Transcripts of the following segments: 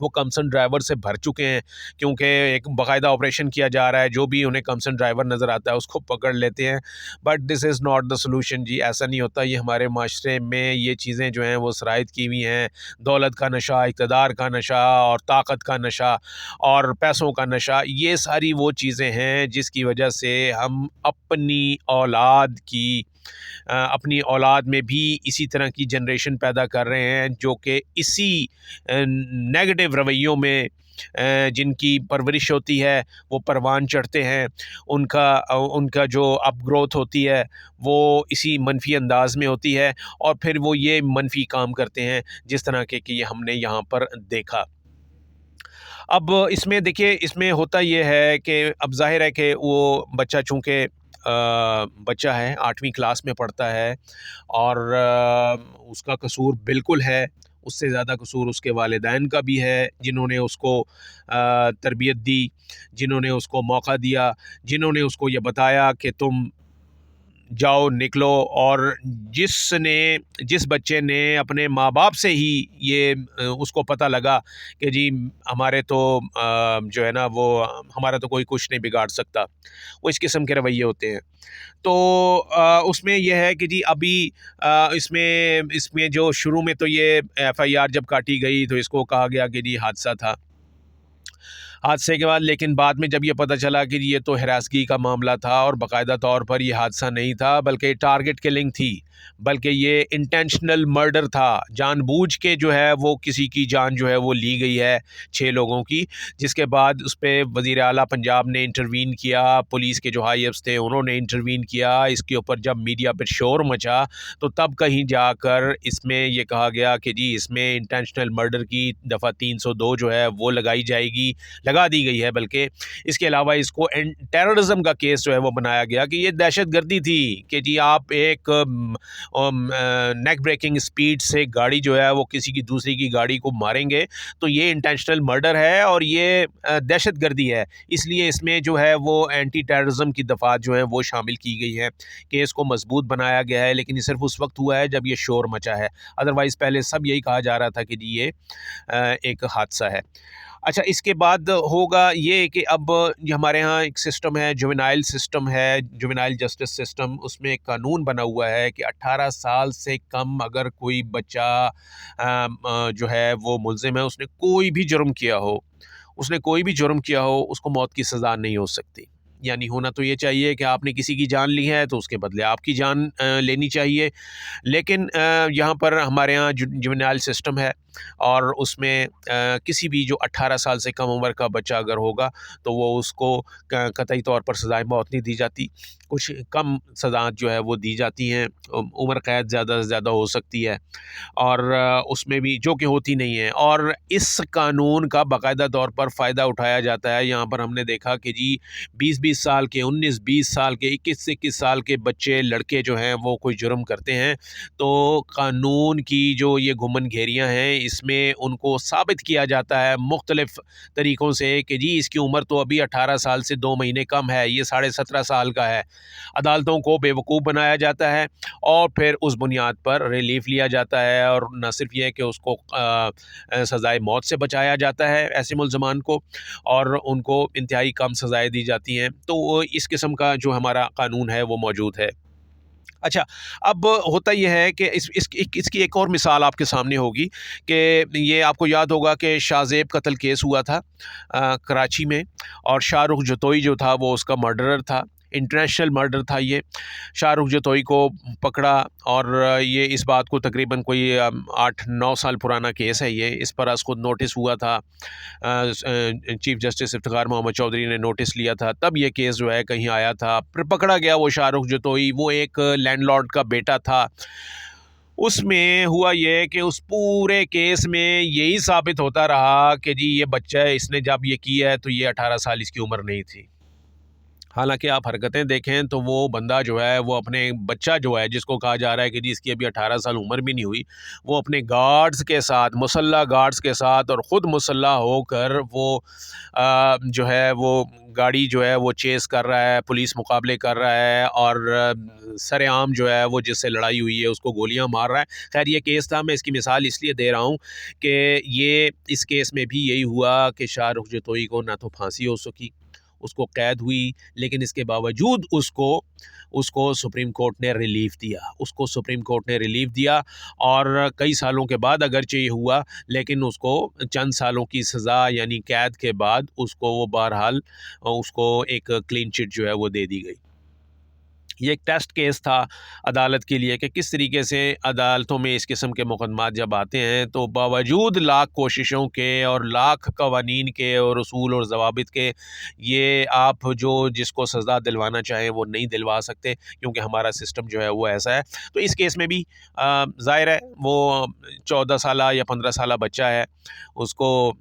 وہ کمسن ڈرائیور سے بھر چکے ہیں، کیونکہ ایک باقاعدہ آپریشن کیا جا رہا ہے، جو بھی انہیں کمسن ڈرائیور نظر آتا ہے اس کو پکڑ لیتے ہیں. But this is not the solution جی، ایسا نہیں ہوتا. یہ ہمارے معاشرے میں یہ چیزیں جو ہیں وہ سرایت کی ہوئی ہیں. دولت کا نشہ، اقتدار کا نشہ اور طاقت کا نشہ اور پیسوں کا نشہ، یہ ساری وہ چیزیں ہیں جس کی وجہ سے ہم اپنی اولاد میں بھی اسی طرح کی جنریشن پیدا کر رہے ہیں، جو کہ اسی نیگیٹو رویوں میں جن کی پرورش ہوتی ہے وہ پروان چڑھتے ہیں. ان کا جو اپ گروتھ ہوتی ہے وہ اسی منفی انداز میں ہوتی ہے، اور پھر وہ یہ منفی کام کرتے ہیں جس طرح کہ یہ ہم نے یہاں پر دیکھا. اب اس میں دیکھیے، اس میں ہوتا یہ ہے کہ اب ظاہر ہے کہ وہ بچہ چونکہ بچہ ہے، 8ویں کلاس میں پڑھتا ہے، اور اس کا قصور بالکل ہے. اس سے زیادہ قصور اس کے والدین کا بھی ہے، جنہوں نے اس کو تربیت دی، جنہوں نے اس کو موقع دیا، جنہوں نے اس کو یہ بتایا کہ تم جاؤ نکلو. اور جس بچے نے اپنے ماں باپ سے ہی یہ اس کو پتہ لگا کہ جی ہمارے تو جو ہے نا وہ ہمارا تو کوئی کچھ نہیں بگاڑ سکتا، وہ اس قسم کے رویے ہوتے ہیں. تو اس میں یہ ہے کہ جی ابھی اس میں جو شروع میں تو یہ FIR جب کاٹی گئی تو اس کو کہا گیا کہ جی حادثہ تھا. حادثے کے بعد لیکن بعد میں جب یہ پتہ چلا کہ یہ تو ہراسگی کا معاملہ تھا، اور باقاعدہ طور پر یہ حادثہ نہیں تھا بلکہ ٹارگٹ کلنگ تھی، بلکہ یہ انٹینشنل مرڈر تھا. جان بوجھ کے جو ہے وہ کسی کی جان جو ہے وہ لی گئی ہے، 6 لوگوں کی. جس کے بعد اس پہ وزیر اعلیٰ پنجاب نے انٹروین کیا، پولیس کے جو ہائی اپس تھے انہوں نے انٹروین کیا. اس کے اوپر جب میڈیا پر شور مچا تو تب کہیں جا کر اس میں یہ کہا گیا کہ جی اس میں انٹینشنل مرڈر کی دفعہ 302 جو ہے وہ لگا دی گئی ہے. بلکہ اس کے علاوہ اس کو ٹیررزم کا کیس جو ہے وہ بنایا گیا کہ یہ دہشت گردی تھی کہ جی آپ ایک نیک بریکنگ سپیڈ سے گاڑی جو ہے وہ کسی کی دوسری کی گاڑی کو ماریں گے تو یہ انٹینشنل مرڈر ہے اور یہ دہشت گردی ہے. اس لیے اس میں جو ہے وہ اینٹی ٹیررزم کی دفعات جو ہیں وہ شامل کی گئی ہیں کہ اس کو مضبوط بنایا گیا ہے. لیکن یہ صرف اس وقت ہوا ہے جب یہ شور مچا ہے، ادروائز پہلے سب یہی کہا جا رہا تھا کہ جی یہ ایک حادثہ ہے. اچھا، اس کے بعد ہوگا یہ کہ اب ہمارے ہاں ایک سسٹم ہے، جوینائل سسٹم ہے، جوینائل جسٹس سسٹم. اس میں ایک قانون بنا ہوا ہے کہ 18 سال سے کم اگر کوئی بچہ جو ہے وہ ملزم ہے، اس نے کوئی بھی جرم کیا ہو، اس کو موت کی سزا نہیں ہو سکتی. یعنی ہونا تو یہ چاہیے کہ آپ نے کسی کی جان لی ہے تو اس کے بدلے آپ کی جان لینی چاہیے. لیکن یہاں پر ہمارے ہاں جوینائل سسٹم ہے، اور اس میں کسی بھی جو 18 سال سے کم عمر کا بچہ اگر ہوگا تو وہ اس کو قطعی طور پر سزائے موت نہیں دی جاتی. کچھ کم سزا جو ہے وہ دی جاتی ہیں، عمر قید زیادہ سے زیادہ ہو سکتی ہے، اور اس میں بھی جو کہ ہوتی نہیں ہے. اور اس قانون کا باقاعدہ طور پر فائدہ اٹھایا جاتا ہے. یہاں پر ہم نے دیکھا کہ جی 20 سال کے، 19 سال کے، 21 سال کے بچے لڑکے جو ہیں وہ کوئی جرم کرتے ہیں تو قانون کی جو یہ گھمن گھیریاں ہیں اس میں ان کو ثابت کیا جاتا ہے مختلف طریقوں سے کہ جی اس کی عمر تو ابھی 18 سال سے 2 مہینے کم ہے، یہ 17.5 سال کا ہے. عدالتوں کو بے وقوف بنایا جاتا ہے اور پھر اس بنیاد پر ریلیف لیا جاتا ہے. اور نہ صرف یہ کہ اس کو سزائے موت سے بچایا جاتا ہے ایسے ملزمان کو، اور ان کو انتہائی کم سزائیں دی جاتی ہیں. تو اس قسم کا جو ہمارا قانون ہے وہ موجود ہے. اچھا، اب ہوتا یہ ہے کہ اس کی ایک اور مثال آپ کے سامنے ہوگی کہ یہ آپ کو یاد ہوگا کہ شاہ زیب قتل کیس ہوا تھا کراچی میں، اور شاہ رخ جتوئی جو تھا وہ اس کا مرڈرر تھا، انٹرنیشنل مرڈر تھا. یہ شاہ رخ جتوئی کو پکڑا، اور یہ اس بات کو تقریباً کوئی 8-9 سال پرانا کیس ہے یہ. اس پر از خود نوٹس ہوا تھا، چیف جسٹس افتخار محمد چودھری نے نوٹس لیا تھا، تب یہ کیس جو ہے کہیں آیا تھا. پھر پکڑا گیا وہ شاہ رخ جتوئی، وہ ایک لینڈ لارڈ کا بیٹا تھا. اس میں ہوا یہ کہ اس پورے کیس میں یہی ثابت ہوتا رہا کہ جی یہ بچہ ہے، اس نے جب یہ کیا ہے تو یہ 18 سال اس کی عمر نہیں تھی. حالانکہ آپ حرکتیں دیکھیں تو وہ بندہ جو ہے وہ اپنے بچہ جو ہے جس کو کہا جا رہا ہے کہ جس کی ابھی 18 سال عمر بھی نہیں ہوئی، وہ اپنے گارڈز کے ساتھ، مسلح گارڈز کے ساتھ اور خود مسلح ہو کر وہ جو ہے وہ گاڑی جو ہے وہ چیز کر رہا ہے، پولیس مقابلے کر رہا ہے، اور سر عام جو ہے وہ جس سے لڑائی ہوئی ہے اس کو گولیاں مار رہا ہے۔ خیر یہ کیس تھا، میں اس کی مثال اس لیے دے رہا ہوں کہ یہ اس کیس میں بھی یہی ہوا کہ شاہ رخ جتوئی کو نہ تو پھانسی ہو سکی، اس کو قید ہوئی، لیکن اس کے باوجود اس کو سپریم کورٹ نے ریلیف دیا، اور کئی سالوں کے بعد اگرچہ یہ ہوا، لیکن اس کو چند سالوں کی سزا یعنی قید کے بعد اس کو وہ بہرحال اس کو ایک کلین چٹ جو ہے وہ دے دی گئی۔ یہ ایک ٹیسٹ کیس تھا عدالت کے لیے کہ کس طریقے سے عدالتوں میں اس قسم کے مقدمات جب آتے ہیں تو باوجود لاکھ کوششوں کے اور لاکھ قوانین کے اور اصول اور ضوابط کے، یہ آپ جس کو سزا دلوانا چاہیں وہ نہیں دلوا سکتے، کیونکہ ہمارا سسٹم جو ہے وہ ایسا ہے۔ تو اس کیس میں بھی ظاہر ہے وہ 14 سالہ یا 15 سالہ بچہ ہے، اس کو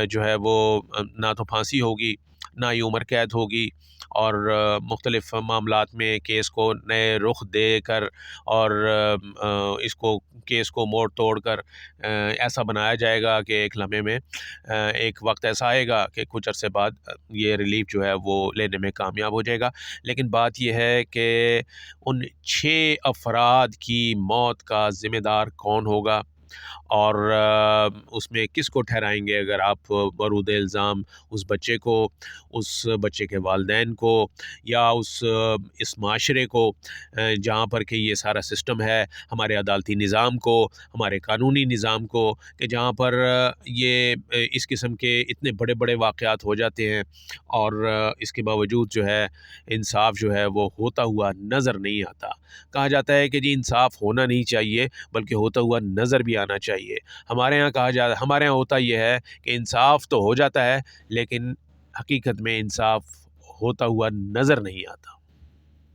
جو ہے وہ نہ تو پھانسی ہوگی، نہ ہی عمر قید ہوگی، اور مختلف معاملات میں کیس کو نئے رخ دے کر اور کیس کو موڑ توڑ کر ایسا بنایا جائے گا کہ ایک لمحے میں ایک وقت ایسا آئے گا کہ کچھ عرصے بعد یہ ریلیف جو ہے وہ لینے میں کامیاب ہو جائے گا۔ لیکن بات یہ ہے کہ ان 6 افراد کی موت کا ذمہ دار کون ہوگا، اور اس میں کس کو ٹھہرائیں گے اگر آپ برود الزام اس بچے کو، اس بچے کے والدین کو، یا اس معاشرے کو جہاں پر کہ یہ سارا سسٹم ہے، ہمارے عدالتی نظام کو، ہمارے قانونی نظام کو، کہ جہاں پر یہ اس قسم کے اتنے بڑے بڑے واقعات ہو جاتے ہیں اور اس کے باوجود جو ہے انصاف جو ہے وہ ہوتا ہوا نظر نہیں آتا۔ کہا جاتا ہے کہ جی انصاف ہونا نہیں چاہیے بلکہ ہوتا ہوا نظر بھی آنا چاہیے۔ ہمارے ہاں ہوتا یہ ہے کہ انصاف تو ہو جاتا ہے لیکن حقیقت میں انصاف ہوتا ہوا نظر نہیں آتا۔